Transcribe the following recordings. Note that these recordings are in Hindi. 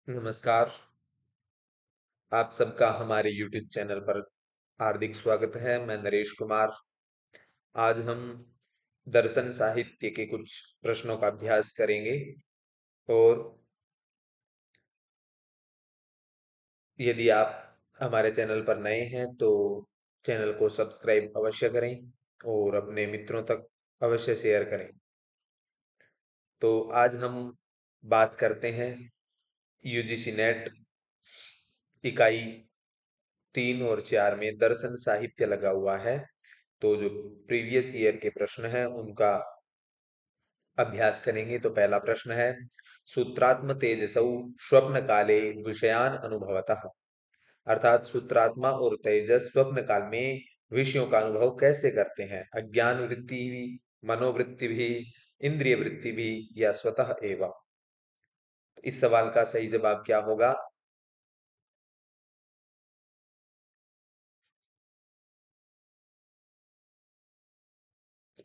नमस्कार। आप सबका हमारे YouTube चैनल पर हार्दिक स्वागत है। मैं नरेश कुमार। आज हम दर्शन साहित्य के कुछ प्रश्नों का अभ्यास करेंगे और यदि आप हमारे चैनल पर नए हैं तो चैनल को सब्सक्राइब अवश्य करें और अपने मित्रों तक अवश्य शेयर करें। तो आज हम बात करते हैं यूजीसी नेट इकाई 3 और 4 में दर्शन साहित्य लगा हुआ है। तो जो प्रीवियस ईयर के प्रश्न हैं उनका अभ्यास करेंगे। तो पहला प्रश्न है, सूत्रात्म तेजसौ स्वप्न काले विषयान अनुभवतः। अर्थात सूत्रात्मा और तेजस स्वप्न काल में विषयों का अनुभव कैसे करते हैं? अज्ञान वृत्ति भी, मनोवृत्ति भी, इंद्रिय वृत्ति भी, या स्वतः एवं? इस सवाल का सही जवाब क्या होगा?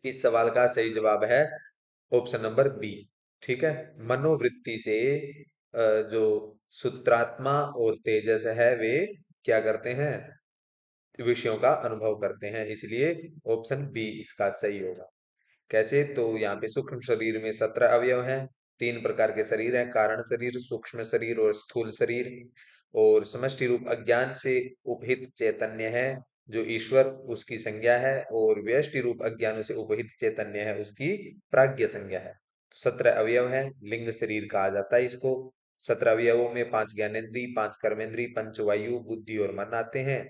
इस सवाल का सही जवाब है ऑप्शन नंबर बी। ठीक है, मनोवृत्ति से जो सूत्रात्मा और तेजस है वे क्या करते हैं? विषयों का अनुभव करते हैं, इसलिए ऑप्शन बी इसका सही होगा। कैसे? तो यहाँ पे सूक्ष्म शरीर में 17 अवयव हैं। 3 प्रकार के शरीर हैं, कारण शरीर, सूक्ष्म शरीर और स्थूल शरीर। और समष्टि रूप अज्ञान से उपहित चैतन्य है जो ईश्वर, उसकी संज्ञा है। और व्यष्टि रूप अज्ञान से उपहित चैतन्य है, उसकी प्राज्ञ संज्ञा है। तो 17 अवयव है, लिंग शरीर कहा जाता है इसको। 17 अवयवों में 5 ज्ञानेंद्री, 5 कर्मेंद्री, पंचवायु, बुद्धि और मन आते हैं।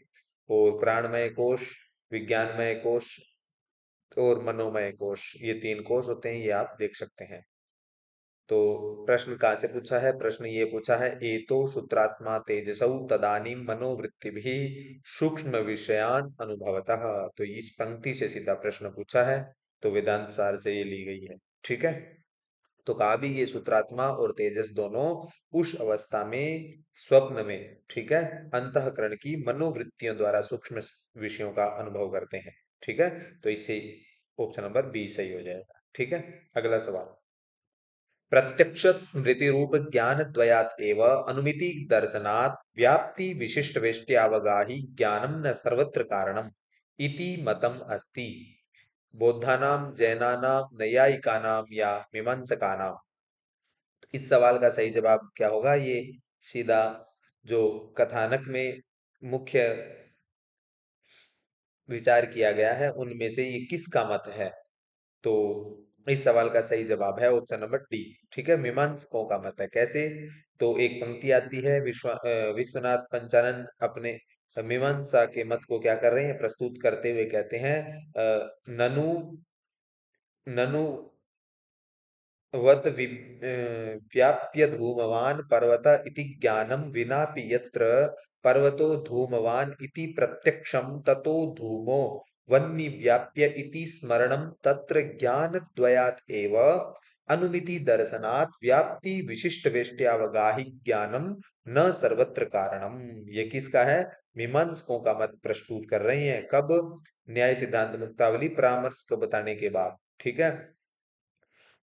और प्राणमय कोश, विज्ञानमय कोश और मनोमय कोश, ये 3 कोश होते हैं, ये आप देख सकते हैं। तो प्रश्न कहाँ से पूछा है? प्रश्न ये पूछा है, एतो सूत्रात्मा तेजसौ तदानीम मनोवृत्ति भी सूक्ष्म विषयान अनुभवतः। तो इस पंक्ति से सीधा प्रश्न पूछा है, तो वेदांत सार से ये ली गई है। ठीक है, तो कहा भी ये सूत्रात्मा और तेजस दोनों उस अवस्था में, स्वप्न में, ठीक है, अंतःकरण की मनोवृत्तियों द्वारा सूक्ष्म विषयों का अनुभव करते हैं। ठीक है, तो इससे ऑप्शन नंबर बी सही हो जाएगा। ठीक है, अगला सवाल, प्रत्यक्ष स्मृति रूप ज्ञान द्वयात एव अनुमिति दर्शनात् व्याप्ति विशिष्ट वेष्ट्यावगाहि ज्ञानम न सर्वत्र कारणम इति मतम अस्ति। बौद्धानां, जैनानां, नैयायिकानां या मीमांसकानां? इस सवाल का सही जवाब क्या होगा? ये सीधा जो कथानक में मुख्य विचार किया गया है उनमें से ये किसका मत है? तो इस सवाल का सही जवाब है ऑप्शन नंबर डी। ठीक है, मीमांसकों का मत है। कैसे? तो एक पंक्ति आती है, विश्वनाथ पंचानन अपने मीमांसा के मत को क्या कर रहे हैं? प्रस्तुत करते हुए कहते हैं, ननु ननु वत व्याप्य धूमवान पर्वत इति ज्ञानम विनापि यत्र पर्वतो धूमवान इति प्रत्यक्षम ततो धूमो वह्नि व्याप्य इति स्मरणम तत्र ज्ञान द्वयात् एव अनुमिति दर्शनात् व्याप्ति विशिष्ट वेष्ट्यावगाहि ज्ञानम न सर्वत्र कारणम। ये किसका है? मीमांसकों का मत प्रस्तुत कर रहे हैं। कब? न्याय सिद्धांत मुक्तावली परामर्श को बताने के बाद। ठीक है,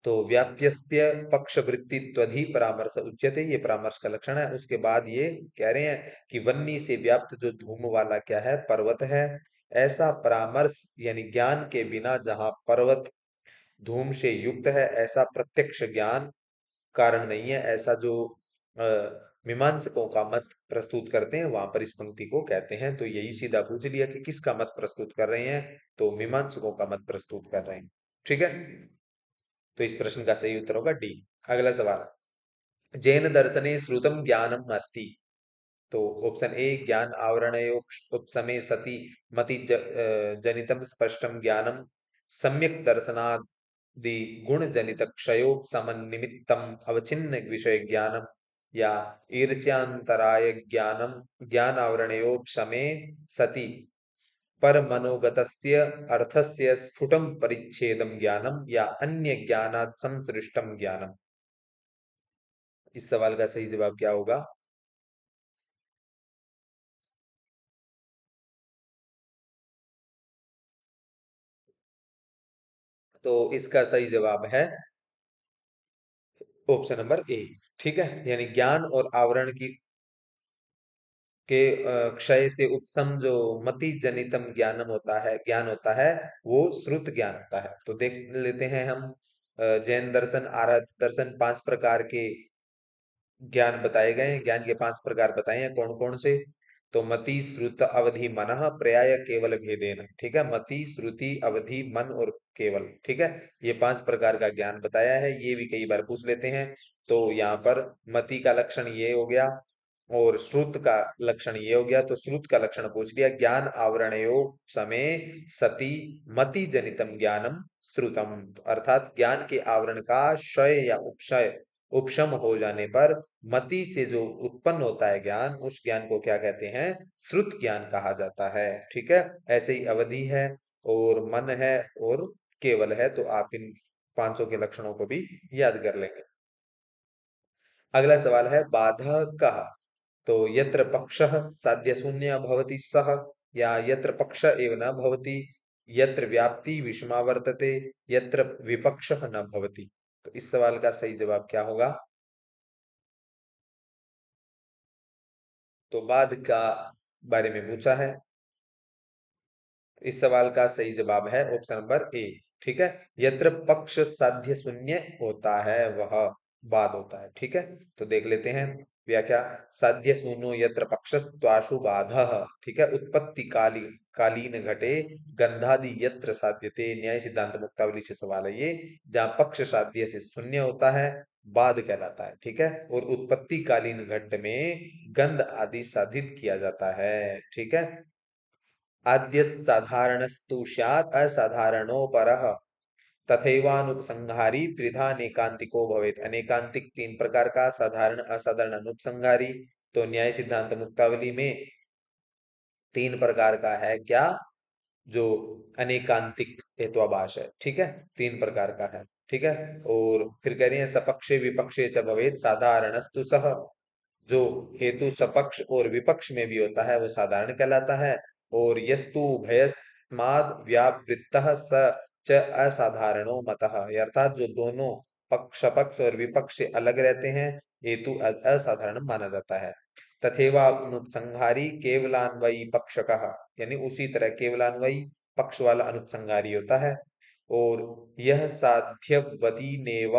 तो व्याप्यस्त्य पक्ष वृत्तित्वधि परामर्श उच्यते, ये परामर्श का लक्षण है। उसके बाद ये कह रहे हैं कि वन्नी से व्याप्त जो धूम वाला क्या है? पर्वत है। ऐसा परामर्श यानी ज्ञान के बिना जहां पर्वत धूम से युक्त है, ऐसा प्रत्यक्ष ज्ञान कारण नहीं है, ऐसा जो मीमांसकों का मत प्रस्तुत करते हैं वहां पर इस पंक्ति को कहते हैं। तो यही सीधा पूछ लिया कि किसका मत प्रस्तुत कर रहे हैं? तो मीमांसकों का मत प्रस्तुत कर रहे हैं। ठीक है, तो इस प्रश्न का सही उत्तर होगा डी। अगला सवाल, जैन दर्शने श्रुतम ज्ञानम अस्ति। तो ऑप्शन ए, ज्ञान उपसमे सति मति जनितम स्पष्टम ज्ञानम सम्यक दर्शनादि गुण जनित क्षयोपशमन निमित्तम अवचिन्न विषय ज्ञानम, या ईर्ष्यांतराय ज्ञानम ज्ञान आवरणयोपशमे सति पर मनोगतस्य अर्थस्य स्फुटम परिच्छेदम ज्ञानम, या अन्य ज्ञानात् संसृष्टम ज्ञानम? इस सवाल का सही जवाब क्या होगा? तो इसका सही जवाब है ऑप्शन नंबर ए। ठीक है, यानी ज्ञान और आवरण की के क्षय से उपसम जो मति जनितम ज्ञानम होता है, ज्ञान होता है, वो श्रुत ज्ञान होता है। तो देख लेते हैं हम जैन दर्शन, आर्य दर्शन, 5 प्रकार के ज्ञान बताए गए हैं। ज्ञान के 5 प्रकार बताए हैं, कौन कौन से? तो मति श्रुत अवधि मनः पर्याय केवल भेदेन। ठीक है, मति श्रुति अवधि मन और केवल। ठीक है, ये 5 प्रकार का ज्ञान बताया है, ये भी कई बार पूछ लेते हैं। तो यहाँ पर मति का लक्षण ये हो गया और श्रुत का लक्षण ये हो गया। तो श्रुत का लक्षण पूछ लिया, ज्ञान आवरणयो समय सति मति जनितम ज्ञानम श्रुतम। अर्थात ज्ञान के आवरण का क्षय या उपक्षय उपशम हो जाने पर मति से जो उत्पन्न होता है ज्ञान, उस ज्ञान को क्या कहते हैं? श्रुत ज्ञान कहा जाता है। ठीक है, ऐसे ही अवधि है और मन है और केवल है। तो आप इन 500 के लक्षणों को भी याद कर लेंगे। अगला सवाल है बाधकः। तो यत्र पक्षः साध्य शून्य भवति सः, या यत्र पक्ष एव न भवति, यत्र व्याप्ति विषमा वर्तते, यत्र विपक्षः न भवति। तो इस सवाल का सही जवाब क्या होगा? तो बाद का बारे में पूछा है। इस सवाल का सही जवाब है ऑप्शन नंबर ए। ठीक है, यत्र पक्ष साध्य शून्य होता है वह बाद होता है। ठीक है, तो देख लेते हैं व्याख्या। साध्य शून्यो यत्र पक्षस्त्वाशु बाधः। ठीक है, उत्पत्ति कालीन घटे गंधादि यत्र साध्यते। न्याय सिद्धांत मुक्तावली से सवाल है ये। जहाँ पक्ष साध्य से शून्य होता है, बाद कहलाता है। ठीक है, और उत्पत्ति कालीन घट में गंध आदि साधित किया जाता है। ठीक है, आद्य साधारणस्तु स्यात् असाधारणो परः, तथैवानुपसंहारी त्रिधा अनेकांतिको भवेत्। अनेकांतिक 3 प्रकार का, साधारण असाधारण अनुपसंहारी। तो न्याय सिद्धांत मुक्तावली में 3 प्रकार का है क्या? जो अनेकांतिक हेत्वाभाष है। ठीक है, 3 प्रकार का है। ठीक है, और फिर कह रही है सपक्षे विपक्षे च भवेत् साधारणस्तु सह। जो हेतु सपक्ष और विपक्ष में भी होता है वो साधारण कहलाता है। और यस्तु भयस्माद् व्यावृत्तः स च असाधारणो मतः। अर्थात जो दोनों पक्ष सपक्ष और विपक्ष से अलग रहते हैं, हेतु असाधारण माना जाता है। तथैवानुपसंहारी केवलान्वयी पक्षकः, यानी उसी तरह केवलान्वयी पक्ष वाला अनुपसंहारी होता है। और यह साध्यवदी नेव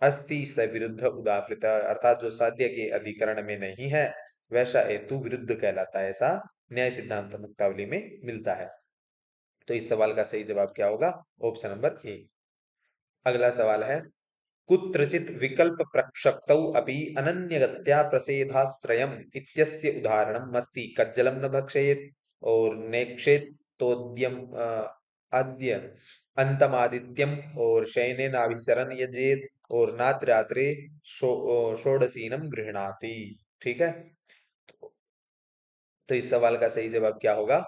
अस्ति स विरुद्ध उदाहृत। अर्थात जो साध्य के अधिकरण में नहीं है वैसा हेतु विरुद्ध कहलाता है, ऐसा न्याय सिद्धांत मुक्तावली में मिलता है। तो इस सवाल का सही जवाब क्या होगा? Option number A. अगला सवाल है कुत्रचित विकल्प प्रक्षक्तौ अपि अनन्यगत्या प्रसेदाश्रयम् इत्यस्य उदाहरणम् अस्ति। कज्जलं न भक्षयेत् और नेक्षेत्तोद्यम अद्य अंतमादित्यम और शयनेनाभिचरन् यजेत और नात्र रात्रे षोडशीनम गृह्णाति। ठीक है, तो इस सवाल का सही जवाब क्या होगा?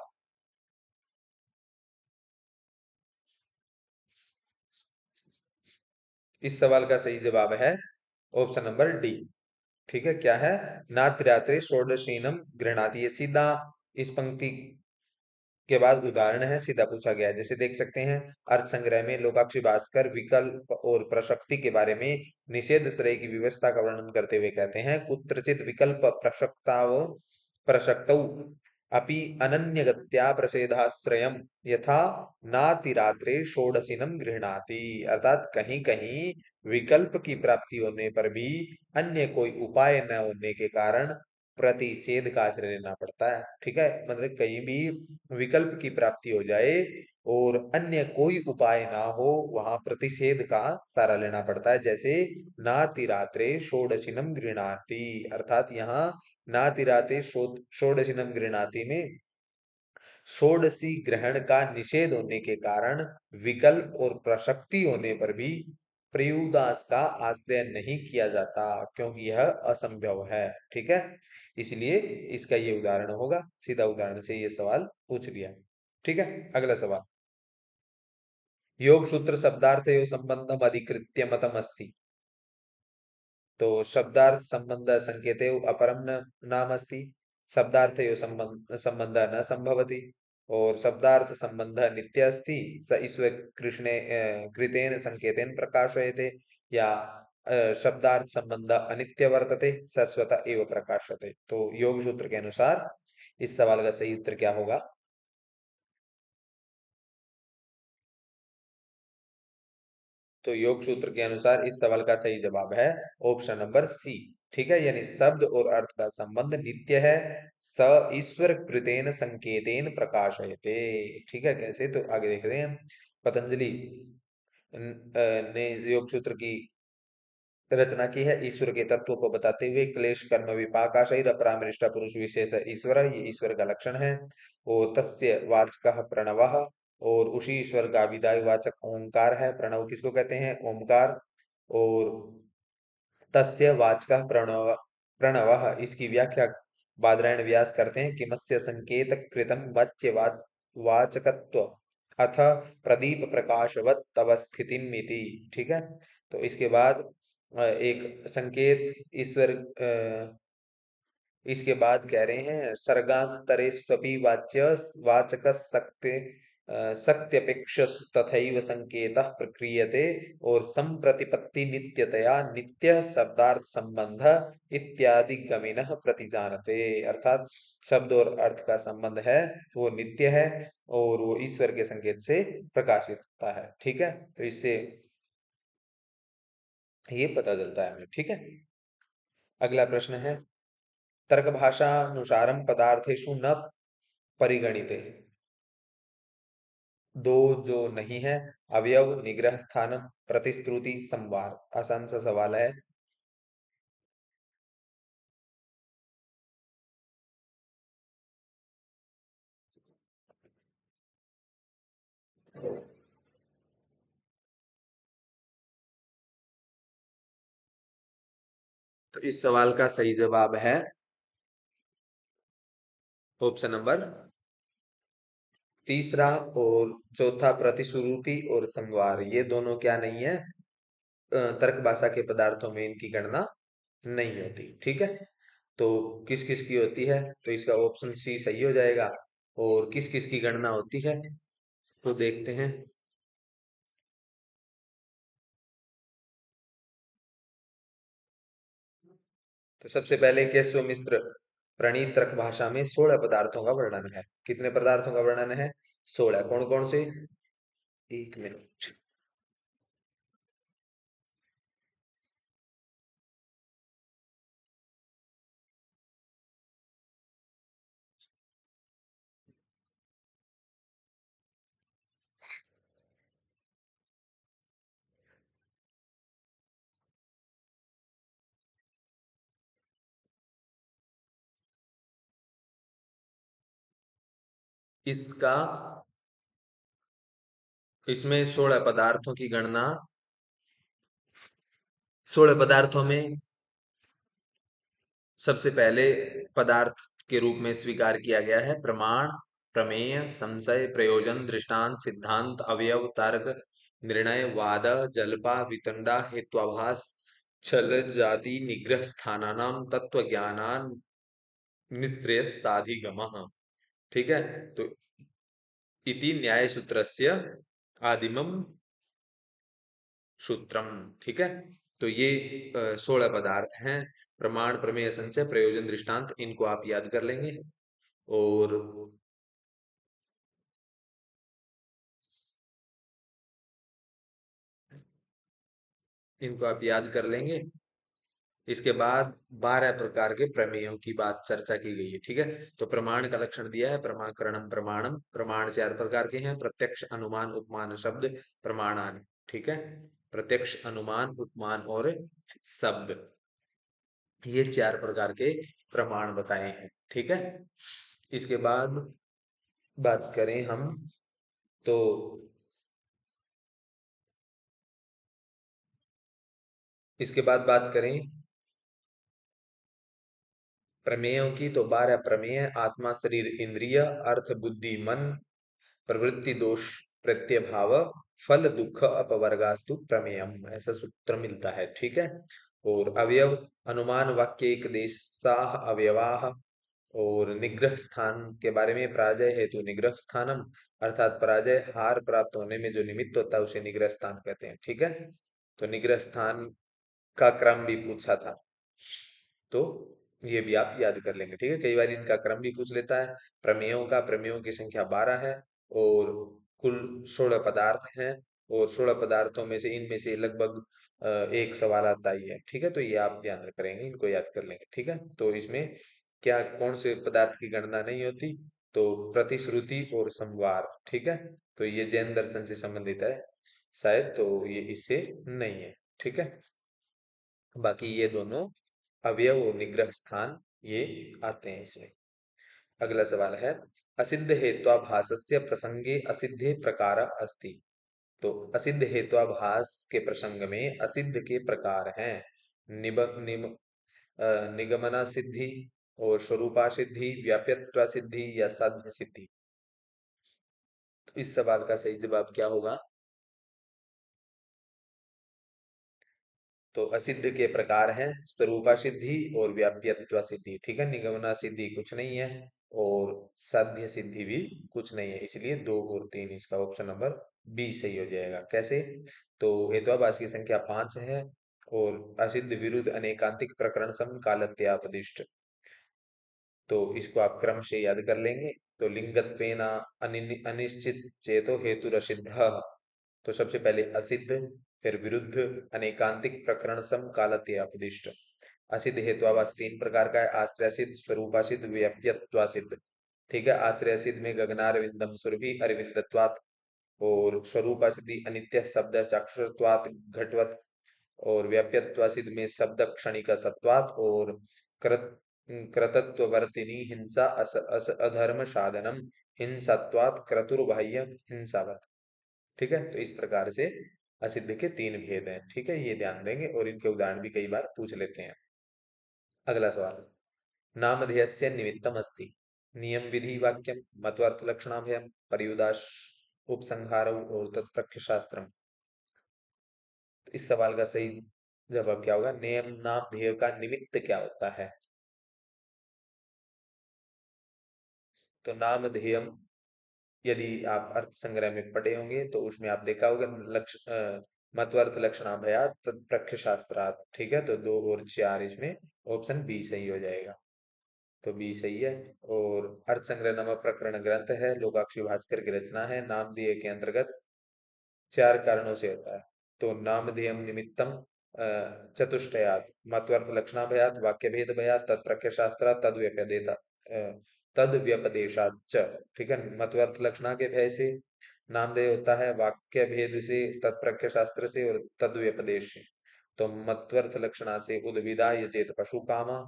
इस सवाल का सही जवाब है ऑप्शन नंबर डी। ठीक है, क्या है? नात्रात्रे षोडशीनम गृह्णाति। ये सीधा इस पंक्ति के बाद उदाहरण है, सीधा पूछा गया है। जैसे देख सकते हैं, अर्थ संग्रह में लोकाक्षी भास्कर विकल्प और प्रशक्ति के बारे में निषेध श्रेय की व्यवस्था का वर्णन करते हुए कहते हैं कुत्रचित विकल्प प्रसक्ताव प्रसक्तौ अपि अनन्यगत्या प्रसेदाश्रयम् यथा नातिरात्रे षोडशिनम गृह्णाति। अर्थात कहीं कहीं विकल्प की प्राप्ति होने पर भी अन्य कोई उपाय न होने के कारण प्रतिषेध का आश्रय लेना पड़ता है। ठीक है, मतलब कहीं भी विकल्प की प्राप्ति हो जाए और अन्य कोई उपाय ना हो, वहां प्रतिषेध का सहारा लेना पड़ता है। जैसे नातिरात्रे षोडशिनम गृह्णाति। अर्थात यहाँ नातिरात्रे षोडशिनम गृह्णाति में षोडशी ग्रहण का निषेध होने के कारण विकल्प और प्रसक्ति होने पर भी प्रयुदास का आश्रय नहीं किया जाता, क्योंकि यह असंभव है। ठीक है, इसलिए इसका ये उदाहरण होगा। सीधा उदाहरण से ये सवाल पूछ लिया। ठीक है, अगला सवाल। योग सूत्र शब्दार्थ एवं संबंधम अधिकृत्य मतम अस्ति। तो शब्दार्थ संबंध संकेते अपरम नाम अस्ति। शब्दार्थ संबंध न संभवति और शब्दार्थ संबंध नित्य अस्ति। स ईश्वर कृष्णे कृतेन संकेतेन प्रकाशयते। या शब्दार्थ संबंध अनित्य वर्तते शाश्वत एव प्रकाशते। तो योग सूत्र के अनुसार इस सवाल का सही उत्तर क्या होगा? तो योग सूत्र के अनुसार इस सवाल का सही जवाब है ऑप्शन नंबर सी। ठीक है, यानी शब्द और अर्थ का संबंध नित्य है। स ईश्वर कृतेन संकेतेन प्रकाशयते। ठीक है, कैसे? तो आगे देखते हैं। पतंजलि ने योग सूत्र की रचना की है ईश्वर के तत्व को बताते हुए। क्लेश कर्म विपाका शरीर अपरामृष्ट पुरुष विशेष ईश्वर, ये ईश्वर का लक्षण है। और तस्य वाचकः प्रणवः, और उसी ईश्वर का विदाई वाचक ओंकार है। प्रणव किसको कहते हैं? ओंकार। और तस्य वाचकः प्रणव, प्रणवः, इसकी व्याख्या बादरायण व्यास करते हैं कि मत्स्य संकेत कृतम वाच्य वाचकत्व अथ प्रदीप प्रकाशवत तव स्थितिम इति। ठीक है, तो इसके बाद एक संकेत ईश्वर, इसके बाद कह रहे हैं सर्गांतरेष्वपि वाच्य वाचक सत्यपेक्ष तथैव संकेतः प्रक्रियते। और संप्रतिपत्ति नित्यतया नित्य शब्दार्थ संबंध इत्यादि गमिनः प्रतिजानते। अर्थात शब्द और अर्थ का संबंध है वो नित्य है और वो ईश्वर के संकेत से प्रकाशित होता है। ठीक है, तो इससे ये पता चलता है हमें। ठीक है, अगला प्रश्न है तर्क भाषानुसारम पदार्थेषु न परिगणिते। दो जो नहीं है, अवयव, निग्रह स्थानम, प्रतिश्रुति, संवार। आसान सा सवाल है। तो इस सवाल का सही जवाब है ऑप्शन नंबर तीसरा। और चौथा प्रतिश्रुति और संवार, ये दोनों क्या नहीं है? तर्क भाषा के पदार्थों में इनकी गणना नहीं होती। ठीक है, तो किस किस की होती है? तो इसका ऑप्शन सी सही हो जाएगा। और किस किस की गणना होती है तो देखते हैं। तो सबसे पहले केशव मिश्र प्रणीत तर्क भाषा में 16 पदार्थों का वर्णन है। कितने पदार्थों का वर्णन है? 16। कौन कौन से? एक मिनट। इसका इसमें 16 पदार्थों की गणना, 16 पदार्थों में सबसे पहले पदार्थ के रूप में स्वीकार किया गया है प्रमाण, प्रमेय, संशय, प्रयोजन, दृष्टांत, सिद्धांत, अवयव, तर्क, निर्णय, वाद, जल्पा, वितंडा, हेत्वाभास, छल, जाति, निग्रह स्थानानाम, तत्व ज्ञानान, निश्रेय साधिगमः। ठीक है, तो इति न्याय सूत्रस्य आदिमम सूत्रम। ठीक है, तो ये 16 पदार्थ हैं। प्रमाण, प्रमेय, संचय, प्रयोजन, दृष्टांत, इनको आप याद कर लेंगे। और इनको आप याद कर लेंगे। इसके बाद 12 प्रकार के प्रमेयों की बात चर्चा की गई है। ठीक है, तो प्रमाण का लक्षण दिया है प्रमाकरणम प्रमाणम। प्रमाण 4 प्रकार के हैं, प्रत्यक्ष, अनुमान, उपमान, शब्द, प्रमाणान। ठीक है, प्रत्यक्ष, अनुमान, उपमान और शब्द, ये 4 प्रकार के प्रमाण बताए हैं। ठीक है, इसके बाद बात करें हम, तो इसके बाद बात करें प्रमेयों की, तो 12 प्रमेय आत्मा, शरीर, इंद्रिय, अर्थ, बुद्धि, मन, प्रवृत्ति, दोष, प्रत्यय, भाव, फल, दुख, अपवर्गास्तु प्रमेयम, ऐसा सूत्र मिलता है। ठीक है, और अवयव, अनुमान, वाक्य, एक देशाः अवयवाः। और निग्रह स्थान के बारे में, पराजय हेतु निग्रह स्थानम, अर्थात पराजय हार प्राप्त होने में जो निमित्त होता है उसे निग्रह स्थान कहते हैं। ठीक है, तो निग्रह स्थान का क्रम भी पूछा था, तो ये भी आप याद कर लेंगे। ठीक है, कई बार इनका क्रम भी पूछ लेता है। प्रमेयों की संख्या 12 है और कुल 16 पदार्थ हैं, और 16 पदार्थों में से इनमें से लगभग एक सवाल आता ही है। ठीक है, तो ये आप ध्यान करेंगे, इनको याद कर लेंगे। ठीक है, तो इसमें क्या कौन से पदार्थ की गणना नहीं होती, तो प्रतिश्रुति और संवार। ठीक है, तो ये जैन दर्शन से संबंधित है शायद, तो ये इससे नहीं है। ठीक है, बाकी ये दोनों अवयव और निग्रह स्थान ये आते हैं इसमें। अगला सवाल है, असिद्ध हेत्वाभासस्य प्रसंगे असिद्धे प्रकार अस्ति। तो असिद्ध हेत्वाभास के प्रसंग में असिद्ध के प्रकार हैं, निब निम निगमना सिद्धि और स्वरूपा सिद्धि, व्याप्यत्व सिद्धि या साध्य सिद्धि। तो इस सवाल का सही जवाब क्या होगा? तो असिद्ध के प्रकार हैं स्वरूपा सिद्धि और व्याप्यत्व सिद्धि। ठीक है, निगमना सिद्धि कुछ नहीं है और साध्य सिद्धि भी कुछ नहीं है, इसलिए 2 और 3, इसका ऑप्शन नंबर बी सही हो जाएगा। कैसे? तो हेत्वाभास की संख्या 5 है और असिद्ध विरुद्ध अनेकांतिक प्रकरण सम कालत्यापदिष्ट, तो इसको आप क्रम से याद कर लेंगे। तो लिंगत्वेना अनिश्चित चेतो हेतु असिद्ध, तो सबसे पहले असिद्ध, फिर विरुद्ध, अनेकांतिक प्रकरण सम कालत्यापदिष्ट। असिद्ध हेत्वाभास 3 प्रकार का है, आश्रय स्वरूपासिद्ध, व्यप्यत्वासिद्ध। ठीक है, आश्रय सिद्ध में गगनारविंदम सुरभि अरविंदत्वात्, और स्वरूपा सिद्धि अनित्य शब्द चक्षुत्वात् घटवत, और व्याप्यत्व सिद्ध में शब्द क्षणिक सत्वात्, और कृत कृतत्ववर्तिनी हिंसा अधर्म साधनम हिंसत्वात् क्रतुर्बाह्य हिंसावत। ठीक है, तो इस प्रकार से असिद्ध के 3 भेद हैं। ठीक है, ये ध्यान देंगे और इनके उदाहरण भी कई बार पूछ लेते हैं। अगला सवाल, नामधेयस्य निमित्तम अस्ति, नियम विधि वाक्यम मत्वर्थ लक्षणाभ्याम पर्युदास उपसंहारौ और तत्प्रख्य शास्त्रम। तो इस सवाल का सही जवाब क्या होगा? नियम नाम ध्येय का निमित्त क्या होता है? तो नाम ध्येयम, यदि आप अर्थ संग्रह में पढ़े होंगे तो उसमें आप देखा होगा मतवर्थ लक्षणाभयात तत्प्रख्य शास्त्रात। ठीक है, तो 2 और 4 इसमें ऑप्शन बी सही हो जाएगा, तो बी सही है। और अर्थ संग्रह नामक प्रकरण ग्रंथ है, लोकाक्षी भास्कर की रचना है, नामधेय के अंतर्गत 4 कारणों से होता है। तो नामधेयम निमित्तम चतुष्टयात् मतवर्थ लक्षणाभयात् वाक्य भेद भयात् तत्प्रख्य शास्त्र तद व्यपदेशात् च। ठीक है, मतवर्थ लक्षणा के भय से नामधेय होता है, वाक्य भेद से, तत्प्रख्य शास्त्र से और तद व्यपदेश से। तो मतवर्थ लक्षणा से उद्भिदा यजेत पशु कामा,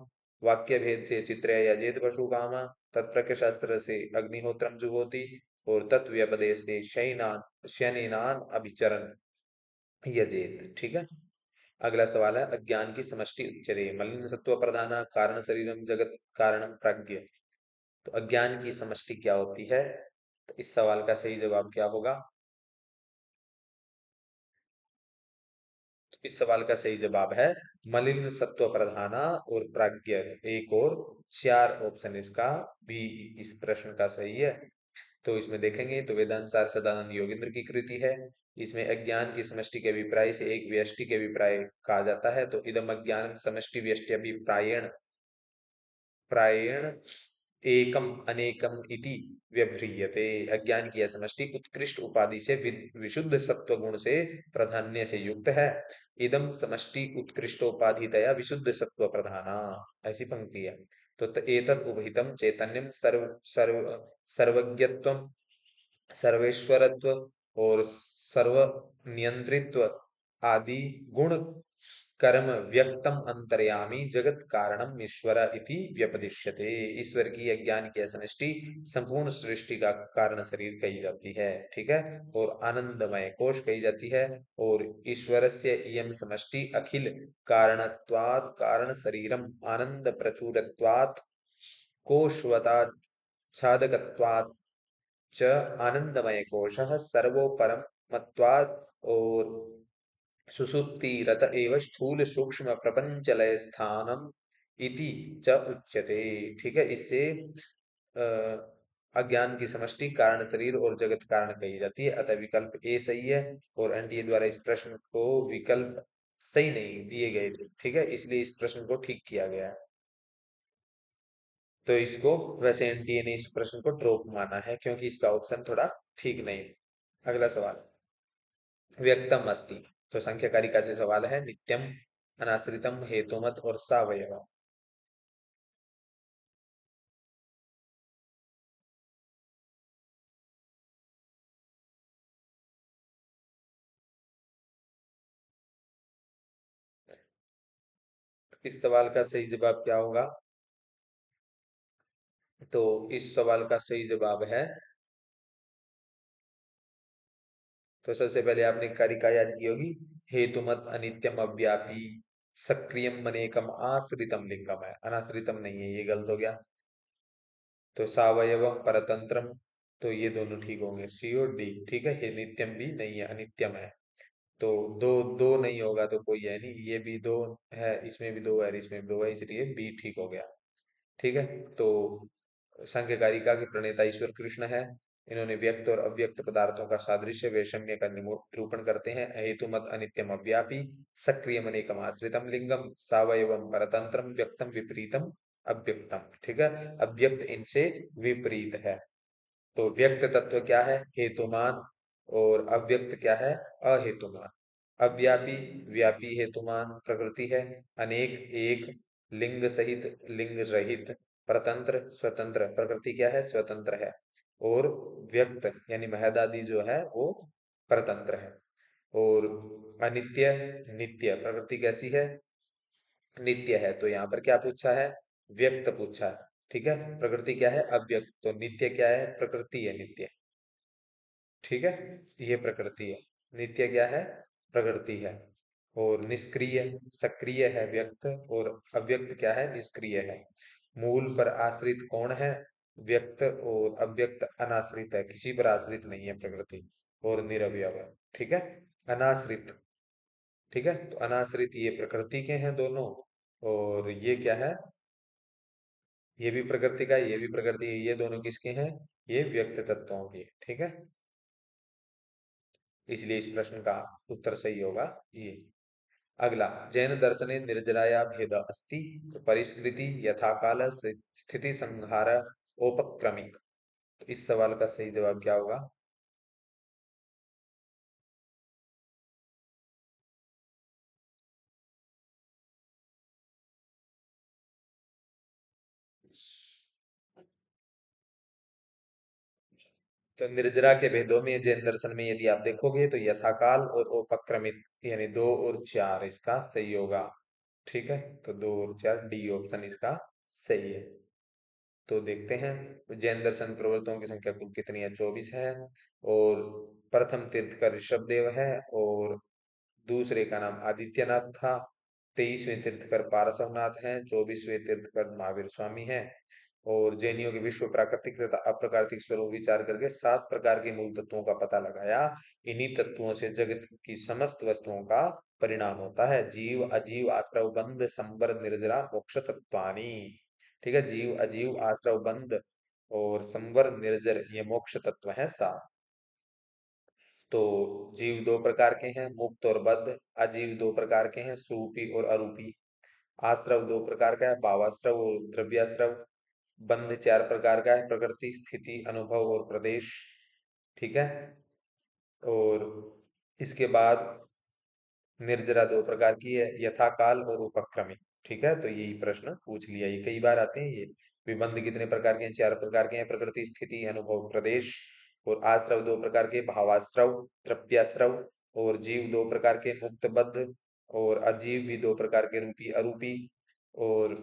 वाक्य भेद से चित्र यजेत पशु कामा, तत्प्रख्य शास्त्र से अग्निहोत्रम जुहोति, और तत्व्यपदेश से शयनान अभिचरण यजेत। ठीक है, अगला सवाल है, अज्ञान की समष्टि उच्यते मलिन सत्व प्रधान कारण शरीरम जगत कारणम प्राज्ञ। तो अज्ञान की समष्टि क्या होती है? तो इस सवाल का सही जवाब क्या होगा? तो इस सवाल का सही जवाब है मलिन सत्व प्रधाना और प्राज्ञ। 1 और 4 ऑप्शन इसका भी इस प्रश्न का सही है। तो इसमें देखेंगे तो वेदांत सार सदानंद योगेंद्र की कृति है। इसमें अज्ञान की समष्टि के अभिप्राय से एक व्यष्टि के अभिप्राय कहा जाता है, तो इदम अज्ञान समष्टि व्यष्टि अभिप्रायण प्रायण एकम अनेकम इति व्यवह्रियते। अज्ञान की यह समष्टि उत्कृष्ट उपाधि से विशुद्ध सत्व गुण से प्राधान्य से युक्त है। इदम समष्टि उत्कृष्टोपाधितया विशुद्ध सत्व प्रधाना, ऐसी पंक्ति है। तो एतत् उभयितम चैतन्यम सर्वज्ञत्वम सर्वेश्वरत्व और सर्व नियंत्रित्व आदि गुण कर्म व्यक्तम अंतर्यामी जगत कारणम ईश्वर इति व्यपदिश्यते। ईश्वर की अज्ञान की असमष्टि संपूर्ण सृष्टि का कारण शरीर कही जाती है। ठीक है, और आनंदमय कोश कही जाती है। और ईश्वर से इयम समष्टि अखिल कारणत्वात् कारण शरीरम आनंद प्रचुरत्वात् कोशवतात् छादकत्वात् च आनंदमय कोशः सर्वोपरम मत्वात्, और सुसुप्ति रत एव स्थूल सूक्ष्म प्रपंच लय स्थानम इति च उच्यते। ठीक है, इससे अ, अज्ञान की समष्टि कारण शरीर और जगत कारण कही जाती है, अतः विकल्प ए सही है। और एनडीए द्वारा इस प्रश्न को विकल्प सही नहीं दिए गए थे, ठीक है, इसलिए इस प्रश्न को ठीक किया गया है। तो इसको वैसे एनटीए ने इस प्रश्न को ड्रॉप माना है क्योंकि इसका ऑप्शन थोड़ा ठीक नहीं है। अगला सवाल, व्यक्तम अस्ति, तो संख्या कारिका से सवाल है, नित्यम, अनाश्रितम, हेतुमत और सावयव। इस सवाल का सही जवाब क्या होगा? तो इस सवाल का सही जवाब है, तो सबसे पहले आपने कारिका याद की होगी, हेतुमत अनित्यम अव्यापी सक्रियम मनेकम आश्रितम लिंगम है, अनाश्रितम नहीं है, ये गलत हो गया। तो सावयवम परतंत्रम, तो ये दोनों ठीक होंगे, सी और डी, ठीक है, ये नित्यम भी नहीं है, अनित्यम है। तो दो दो नहीं होगा तो कोई है नहीं, ये भी दो है, इसमें भी दो है, इसमें भी दो है, इसलिए बी ठीक हो गया। ठीक है। तो संघ कारिका के प्रणेता ईश्वर कृष्ण है। इन्होंने व्यक्त और अव्यक्त पदार्थों का सादृश्य वैषम्य का निरूपण करते हैं। हेतुमत अनित्यम अव्यापी सक्रियम अनेकम आश्रितम लिंगम सावयवम परतंत्रम व्यक्तम विपरीतम अव्यक्तम, ठीक है, अव्यक्त इनसे विपरीत है। तो व्यक्त तत्व क्या है? हेतुमान। और अव्यक्त क्या है? अहेतुमान। अव्यापी, व्यापी हेतुमान प्रकृति है। अनेक, एक। लिंग सहित, लिंग रहित। परतंत्र, स्वतंत्र, प्रकृति क्या है? स्वतंत्र है। और व्यक्त यानी महदादि जो है वो परतंत्र है। और अनित्य, नित्य, प्रकृति कैसी है? नित्य है। तो यहाँ पर क्या पूछा है? व्यक्त पूछा है। ठीक है, प्रकृति क्या है? अव्यक्त, तो नित्य क्या है? प्रकृति है, नित्य। ठीक है, ये प्रकृति है। नित्य क्या है? प्रकृति है। और निष्क्रिय, सक्रिय है व्यक्त, और अव्यक्त क्या है? निष्क्रिय है। मूल पर आश्रित कौन है? व्यक्त। और अव्यक्त अनाश्रित है, किसी पर आश्रित नहीं है प्रकृति। और निरवयव है। ठीक है, अनाश्रित। ठीक है, तो अनाश्रित ये प्रकृति के हैं दोनों। और ये क्या है? ये भी प्रकृति का है, ये भी प्रकृति है, ये दोनों किसके हैं? ये व्यक्त तत्वों के। ठीक है, इसलिए इस प्रश्न का उत्तर सही होगा ये। अगला, जैन दर्शने निर्जराया भेद अस्ति, तो परिस्कृति, यथाकाल, स्थिति संहार, औपक्रमिक, तो इस सवाल का सही जवाब क्या होगा? तो निर्जरा के भेदों में जैन दर्शन में यदि आप देखोगे तो यथाकाल और औपक्रमिक यानी दो और चार इसका सही होगा। ठीक है, तो दो और चार, डी ऑप्शन इसका सही है। तो देखते हैं जैन दर्शन प्रवर्तकों की संख्या कुल कितनी है? 24 है। और प्रथम तीर्थकर ऋषभ देव है, और दूसरे का नाम आदित्यनाथ था। 23वें तीर्थकर पारसवनाथ हैं। 24वें तीर्थकर महावीर स्वामी हैं। और जैनियों के विश्व प्राकृतिक तथा अप्राकृतिक स्वरूप विचार करके 7 प्रकार के मूल तत्वों का पता लगाया। इन्हीं तत्वों से जगत की समस्त वस्तुओं का परिणाम होता है। जीव, अजीव, आश्रव, बंध, संबर, निर्जरा, मोक्ष तत्वानी। ठीक है, जीव, अजीव, आश्रव, बंध और संवर, निर्जर, ये मोक्ष तत्व है 7। तो जीव दो प्रकार के हैं, मुक्त और बद्ध। अजीव दो प्रकार के हैं, स्वरूपी और अरूपी। आश्रव दो प्रकार का है, भावाश्रव और द्रव्याश्रव। बंध 4 प्रकार का है, प्रकृति, स्थिति, अनुभव और प्रदेश। ठीक है, और इसके बाद निर्जरा दो प्रकार की है, यथाकाल और उपक्रमिक। ठीक है, तो यही प्रश्न पूछ लिया, ये कई बार आते हैं ये। विबंध कितने प्रकार के हैं? 4 प्रकार के हैं, प्रकृति, स्थिति, अनुभव, प्रदेश। और आश्रव दो प्रकार के, भावाश्रव, द्रव्याश्रव। और जीव दो प्रकार के, मुक्त, बद्ध। और अजीव भी दो प्रकार के, रूपी, अरूपी। और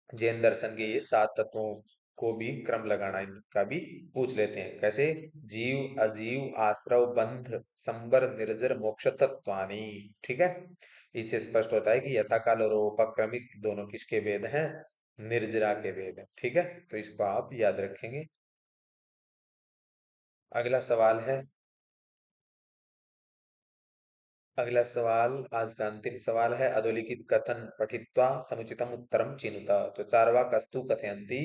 जैन दर्शन के ये 7 तत्वों को भी क्रम लगाना इनका भी पूछ लेते हैं। कैसे? जीव, अजीव, आश्रव, बंध, संबर, निर्जर, मोक्ष तत्वानी। ठीक है, इससे स्पष्ट होता है कि यथाकाल और उपक्रमिक दोनों किसके वेद हैं? निर्जरा के वेद हैं। ठीक है, तो इसको आप याद रखेंगे। अगला सवाल है, अगला सवाल आज का अंतिम सवाल है, अधोलिखित कथन पठित्वा समुचितम उत्तरम चिनुत, तो चार्वाकस्तु कथयन्ति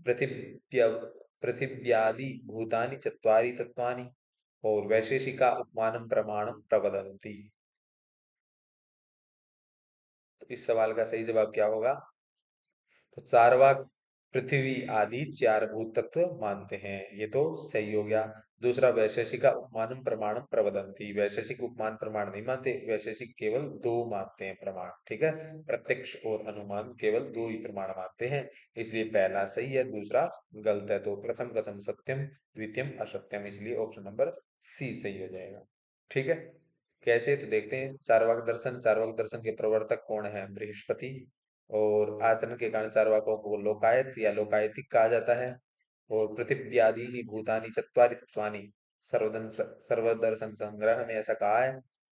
पृथिव्य पृथिव्यादि भूतानि चत्वारि तत्वानि, और वैशेषिका उपमानं प्रमाणं प्रवदन्ति। तो इस सवाल का सही जवाब क्या होगा? तो चारवाक पृथ्वी आदि चार भूत तत्व मानते हैं, ये तो सही हो गया। दूसरा, वैशेषिका उपमानम प्रमाणम प्रवदंती, वैशेषिक उपमान प्रमाण नहीं मानते, वैशेषिक केवल दो मानते हैं प्रमाण, ठीक है। प्रत्यक्ष और अनुमान केवल दो ही प्रमाण मानते हैं, इसलिए पहला सही है, दूसरा गलत है। तो प्रथम कथम सत्यम द्वितीयम असत्यम, इसलिए ऑप्शन नंबर सी सही हो जाएगा, ठीक है। कैसे, तो देखते हैं। चार्वाक दर्शन के प्रवर्तक कौन है? बृहस्पति। और आचरण के कारण चार्वाकों को लोकायत या लोकायतिक कहा जाता है। और पृथिव्यादीनि भूतानि चत्वारि तत्वानि सर्वदर्शन संग्रह में ऐसा कहा है।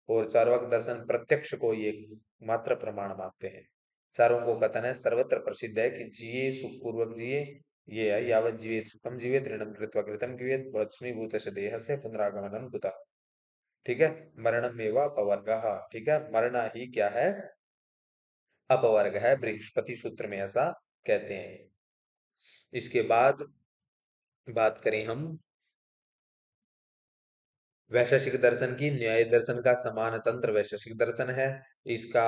और चार्वाक दर्शन प्रत्यक्ष को ये मात्र प्रमाण मानते हैं। चारों को कथन है, सर्वत्र प्रसिद्ध है कि जिये सुखपूर्वक जिये, ये है यावत जीवेत सुखम जीवेत ऋणम कृत्वा कृतम जीवेत भस्मीभूत देह से पुनरागमनम कुतः, ठीक है। मरणम एवं अपवर्ग, ठीक है, मरना ही क्या है? अपवर्ग है, बृहस्पति सूत्र में ऐसा कहते हैं। इसके बाद बात करें हम वैशेषिक दर्शन की, न्याय दर्शन का समान तंत्र वैशेषिक दर्शन है। इसका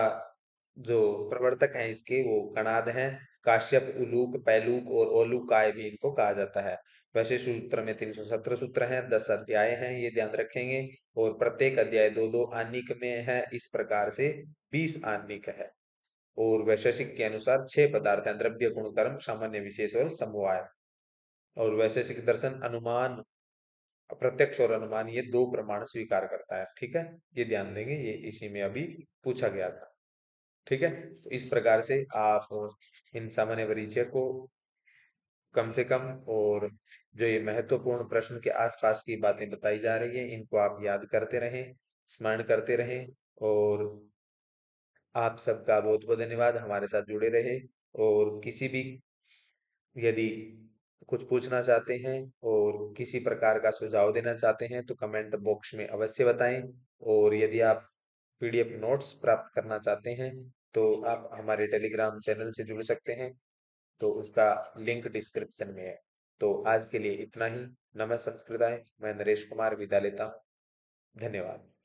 जो प्रवर्तक है इसके, वो कणाद हैं। काश्यप, उलूक, पैलूक और ओलूकाय भी इनको कहा जाता है। वैसे सूत्र में 317 सूत्र हैं, 10 अध्याय हैं, ये ध्यान रखेंगे। और प्रत्येक अध्याय दो दो आनिक में है, इस प्रकार से 20 आनिक है। और वैशेषिक के अनुसार 6 पदार्थ हैं, द्रव्य, गुण, कर्म, सामान्य, विशेष और समवाय। और वैशेषिक दर्शन अनुमान, प्रत्यक्ष और अनुमान, ये दो प्रमाण स्वीकार करता है, ठीक है। ये ध्यान देंगे, ये इसी में अभी पूछा गया था, ठीक है। तो इस प्रकार से आप इन सामान्य परिचय को कम से कम, और जो ये महत्वपूर्ण प्रश्न के आसपास की बातें बताई जा रही है, इनको आप याद करते रहें, स्मरण करते रहें। और आप सबका बहुत बहुत धन्यवाद, हमारे साथ जुड़े रहे। और किसी भी, यदि कुछ पूछना चाहते हैं और किसी प्रकार का सुझाव देना चाहते हैं तो कमेंट बॉक्स में अवश्य बताएं। और यदि आप पीडीएफ नोट्स प्राप्त करना चाहते हैं तो आप हमारे टेलीग्राम चैनल से जुड़ सकते हैं, तो उसका लिंक डिस्क्रिप्शन में है। तो आज के लिए इतना ही। नमः संस्कृताय, मैं नरेश कुमार विदा लेता हूँ। धन्यवाद।